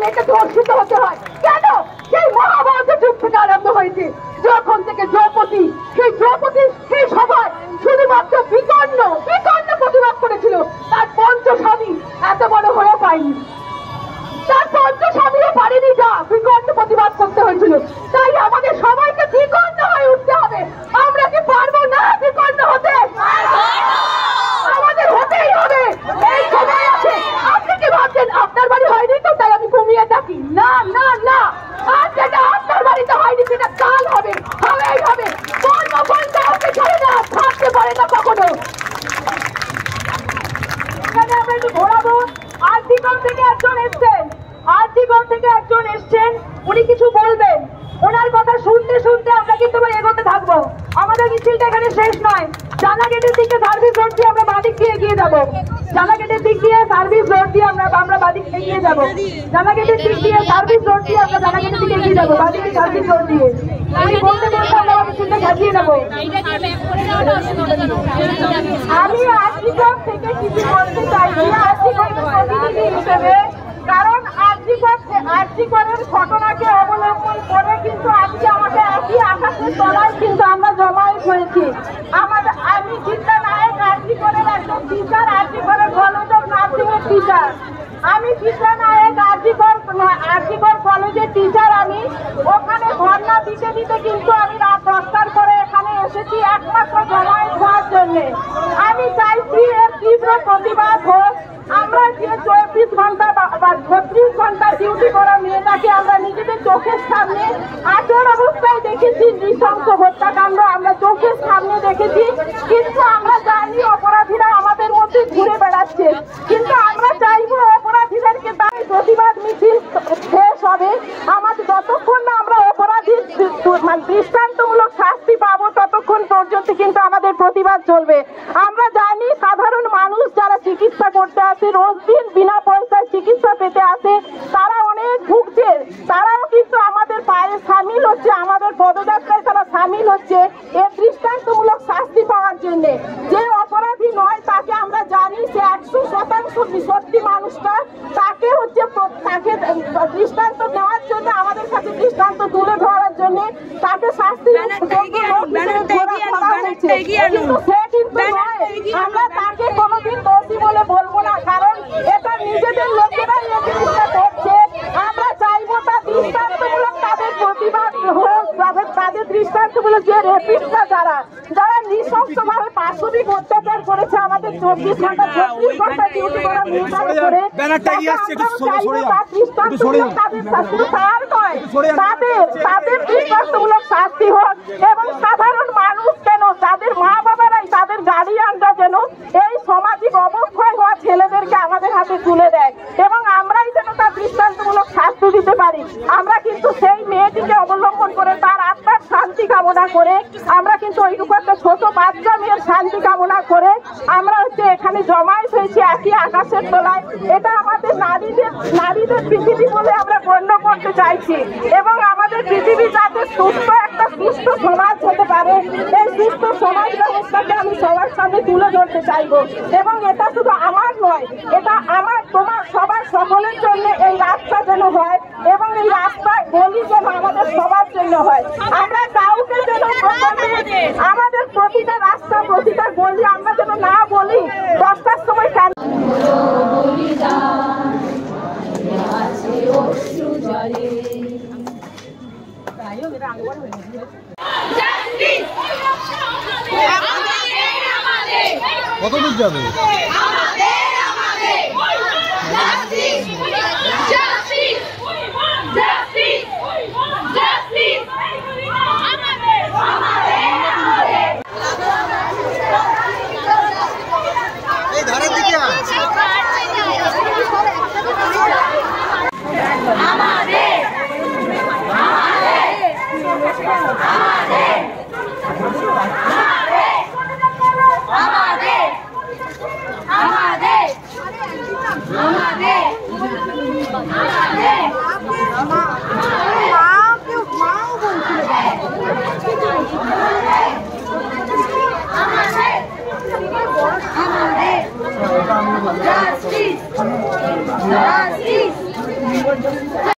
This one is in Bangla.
মেয়েকে ধর্ষিত হতে হয় কেন? সেই মহাভারতের যুগ থেকে আরম্ভ হয়েছে, যখন থেকে দ্রৌপদী সেই সভায় শুধুমাত্র বিকর্ণ প্রতিবাদ করেছিল। তার পঞ্চস্বামী এত বড় হয়ে পায়নি, তার পঞ্চস্বামীও পারেনি যা বিকর্ণ প্রতিবাদ করতে হয়েছিল। তাই আমাদের সবাইকে বিকর্ণ হয়ে উঠতে হবে। আমরা কি পারবো না বিকর্ণ হতে? আমাদের হতেই হবে। এই সময় আছে। আপনি কি ভাবছেন আপনার বাড়ি হয়নি তো তাই আমি কমিয়ে থাকি? না না না, আর যেটা আপনার বাড়িতে হয়নি সেটা কাল হবে, হবেই হবে। কর্মপন্থা হতে ছাড়ে না, থাকতে পারে না কখনো। এখানে আমরা একটু ঘোরাবো। আরজিকর থেকে একজন এসছেন, উনি কিছু বলবেন। ওনার কথা শুনতে শুনতে আমরা কিন্তু এগোতে থাকবো। আমাদের মিছিলটা এখানে শেষ নয়। জানা গেটের দিকে সার্ভিস রোড দিয়ে আমরা বাদিক দিয়ে এগিয়ে যাবো। জানা গেটের দিক দিয়ে সার্ভিস রোড দিয়ে আমরা বাদিক এগিয়ে যাবো। জানা গেটের দিক দিয়ে সার্ভিস রোড দিয়ে আমরা জানা গেটের দিকে এগিয়ে যাবো, বাদিকে সার্ভিস রোড দিয়ে। উনি বলতে বলতে আমরা মিছিলটা সাজিয়ে নেবো। আমি আরজিকর থেকে কিছু বলতে চাইছি, আরজিকর প্রতিনিধি হিসেবে, কারণ আরজিকরের ঘটনাকে অবলম্বন করে কিন্তু আজকে আমাকে একই আকাশের তলায় কিন্তু আমরা জমায়েত হয়েছি। আমি চিন্তা নায়ক আরজিকরের একজন টিচার, আরজিকরের কলেজ অফ নার্সিংয়ের টিচার। আমি চিন্তা নায়ক আরজিকর কলেজের টিচার। আমি ওখানে ধর্ণা দিতে দিতে কিন্তু আমি রাত 10টার পরে এখানে এসেছি একমাত্র জমায়েত হওয়ার জন্য। আমি চাইছি এর তীব্র প্রতিবাদ হোক। আমরা যে 34 ঘন্টা বা 36 ঘন্টা ডিউটি করা মেয়েটাকে আমরা নিজেদের চোখের সামনে আচর অবস্থায় দেখেছি, নৃশংস হত্যাকাণ্ড আমরা চোখের সামনে দেখেছি। কিন্তু আমরা জানি অপরাধীরা আমাদের মধ্যে ঘুরে বেড়াচ্ছে। কিন্তু আমরা চাইবো অপরাধীদেরকে তাই প্রতিবাদ মিছিল শেষ হবে। আমাদের যতক্ষণ না আমরা অপরাধীর দৃষ্টান্তমূলক শাস্তি পাবো ততক্ষণ পর্যন্ত কিন্তু আমাদের প্রতিবাদ চলবে। আমরা জানি সাধারণ মানুষ যারা চিকিৎসা করতে আসে, রোজ দিন বিনা পয়সায় চিকিৎসা পেতে আসে, তারা অনেক ভুগছে। তারাও কিন্তু আমাদের পায়ে সামিল হচ্ছে, আমাদের পদযাত্রায় তারা সামিল হচ্ছে এর দৃষ্টান্তমূলক শাস্তি পাওয়ার জন্য। যে অপরাধী নয় তাকে আমরা জানি সে 100% সত্যি মানুষটা, তাকে দৃষ্টান্ত নেওয়ার জন্য, আমাদের কাছে দৃষ্টান্ত তুলে ধরার জন্য তাকে শাস্তি কিন্তু সে কিন্তু নয়। আমরা তাকে কোনোদিন দোষী বলে বলবো না, কারণ এটা নিজেদের লোকেরাই এই জিনিসটা করছে। আমরা চাইবো তার দৃষ্টান্তমূলক তাদের প্রতিবাদ হোক, তাদের দৃষ্টান্তমূলক যে রেপিস্টরা যারা নৃশংসভাবে পাশবিক অত্যাচার করেছে আমাদের 24 ঘন্টা 36 ঘন্টা ডিউটি করা মেয়েটার উপরে, তাদের দৃষ্টান্তমূলক শাস্তি হোক। এবং সাধারণ মানুষ কেন, তাদের মা বাবারাই, তাদের গার্ডিয়ানরা যেন এই সামাজিক অবক্ষয় হওয়া ছেলেদেরকে আমাদের হাতে তুলে দেয় এবং আমরাই যেন তার দৃষ্টান্তমূলক শাস্তি দিতে পারি। আমরা কিন্তু সেই মেয়েটিকে অবলম্বন করে তার আত্মার শান্তি কামনা করে, আমরা কিন্তু ওইটুকু একটা ছোট বাচ্চা মেয়ের শান্তি কামনা করে আমরা এখানে জমায়েত হয়েছি একই আকাশের তলায়। এটা আমাদের নারীদের পৃথিবী বলে আমরা গণ্য করতে চাইছি এবং আমাদের পৃথিবী যাতে একটা সুস্থ সমাজ হতে পারে, এই সুস্থ সমাজ ব্যবস্থাকে আমি সবার সামনে তুলে ধরতে চাইবো। এবং এটা শুধু আমার নয়, এটা আমার, তোমার, সবার, সকলের জন্য এই রাস্তা যেন হয় এবং এই রাস্তায় গলি যেন আমাদের সবার জন্য হয়। আমরা কাউকে যেন আমাদের প্রতিটা রাস্তা, প্রতিটা গলি আমরা যেন না বলি 10টার সময় কেন কত দূর যাবে?